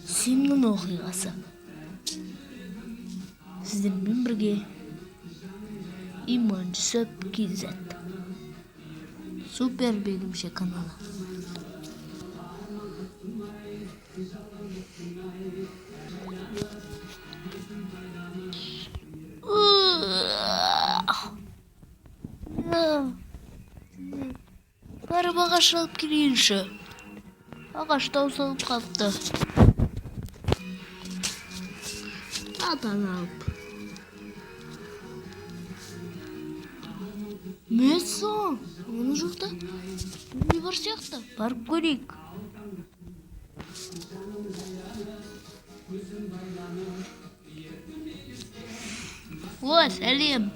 Симнің оқиғасы. Сіздермен бірге Иман Жүсіп KZ. Супер бөлімше каналы. Барып ағаш алып келейінші. Ағаш таусылып қалыпты. Атан алып. Месо, оны жоқта. Не бар сияқты? Барып көрейік. О, сәлем.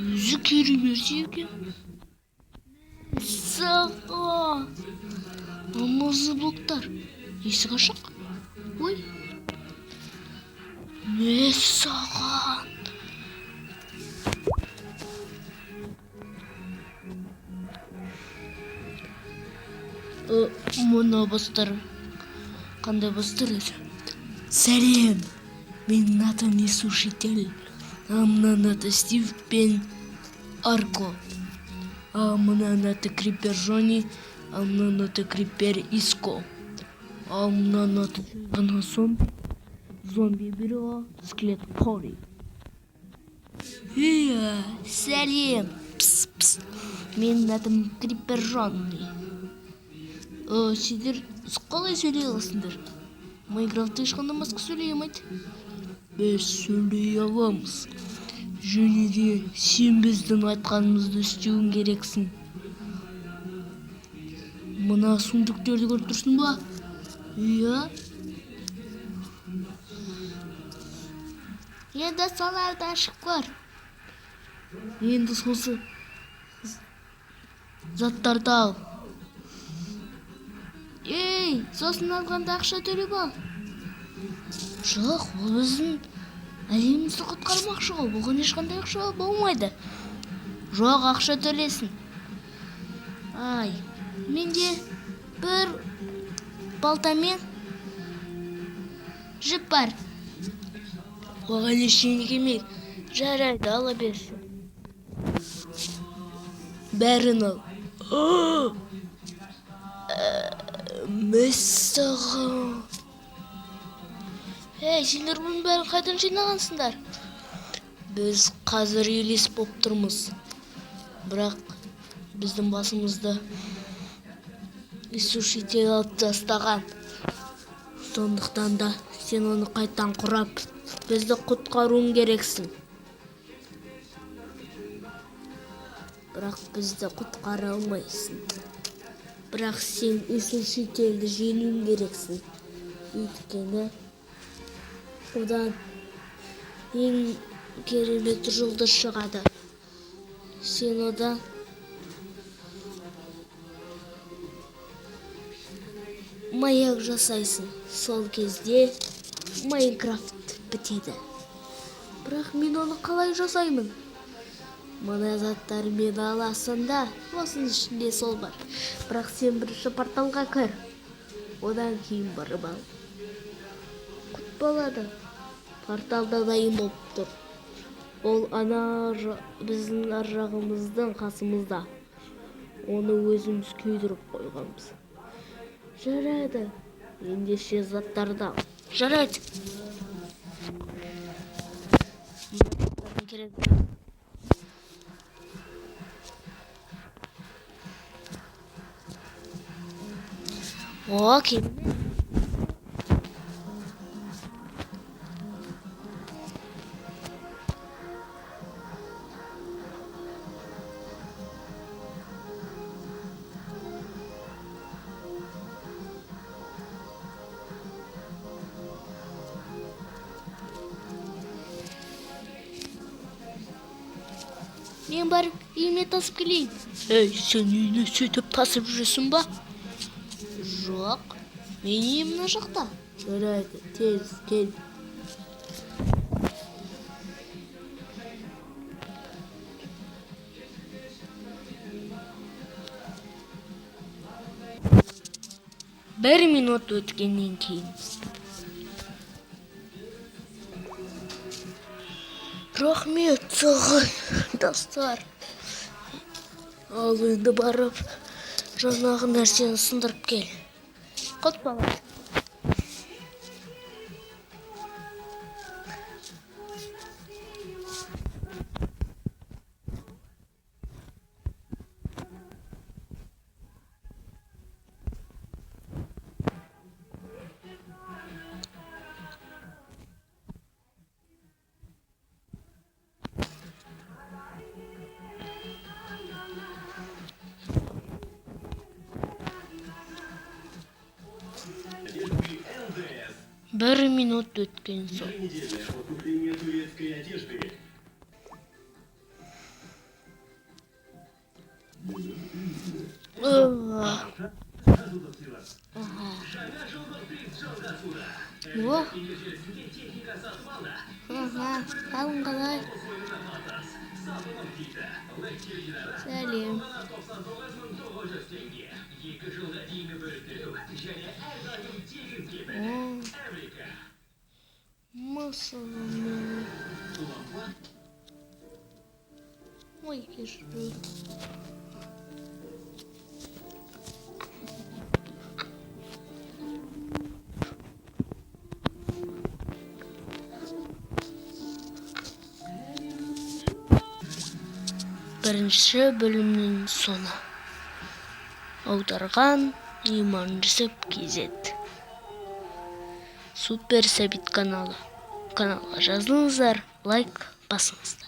Өзі керемет екен. Саға. Алмазы блоктар. Есік ашық. Ой. Месаған. Мұны бастар. Қандай бастар өзі? Сәлем. Менің атым Исушитель. Мынаны аты Стив пен Арко. Мынаны аты Крипер Жони. Мынаны аты Крипер Иско. Мынаны аты Ганасон. Зомби Бюро. Скелет Пори. Сәлем. Пс. Менің атым Крипер Жони. Сіздер қалай сөйлей аласыңдар? Майнкрафтта ешқандай масқа сөйлей алмайды. Біз сөйлей аламыз. Және де сен біздің айтқанымызды істеуің керексің. Мына сундуктерді көріп тұрсың ба? Иә. Енді соларды ашып көр. Енді сосы заттарды ал. Ей, сосын алғанда ақша төлеп ал. Жоқ, ол біздің әлемімізді құтқармақшы ғой. Бұған ешқандай ақша болмайды. Жоқ, ақша төлесін. Ай, менде бір балтамен жіп бар. Оған ештеңе келмейді. Жарайды, ала берсін. Бәрін ал. Мәссаған. Сендер бұның бәрін қайдан жинағансыңдар? Біз қазір елес боп тұрмыз. Бірақ біздің басымызды Исушитель алып тастаған. Сондықтан да сен оны қайтан құрап, бізді құтқаруың керексің. Бірақ бізді құтқара алмайсың. Бірақ сен Исушительді жеңуің керексің. Өйткені одан ең керемет жұлдыз шығады. Сен одан маяк жасайсың. Сол кезде Майнкрафт бітеді. Бірақ мен оны қалай жасаймын? Мына заттармен аласың да, осының ішінде сол бар. Бірақ сен бірінші порталға кір. Одан кейін барып ал. Құт болады. Порталда дайын болып тұр. Ол біздің ар жағымыздың қасымызда. Оны өзіміз күйдіріп қойғанбыз. Жарайды. Ендеше заттарды ал. Жарайды. Окей. Мен барып үйіме тасып келейін. Сен үйіне сөйтіп тасып жүресің ба? Жоқ, мен үйім мына жақта. Жарайды, тез кел. 1 минут өткеннен кейін. Рахмет саған, достар. Ал енді барып, жаңағы нәрсені сындырып кел. Қоспалар. Бір минут өткен соң. О, қалың қалай? Сәлем. Масалам. Ой, кешірім. Бірінші бөлімнің соңы. Аударған Иман Жүсіп KZ. Супер Сәбит каналы. Каналға жазылыңыздар, лайк басыңыздар.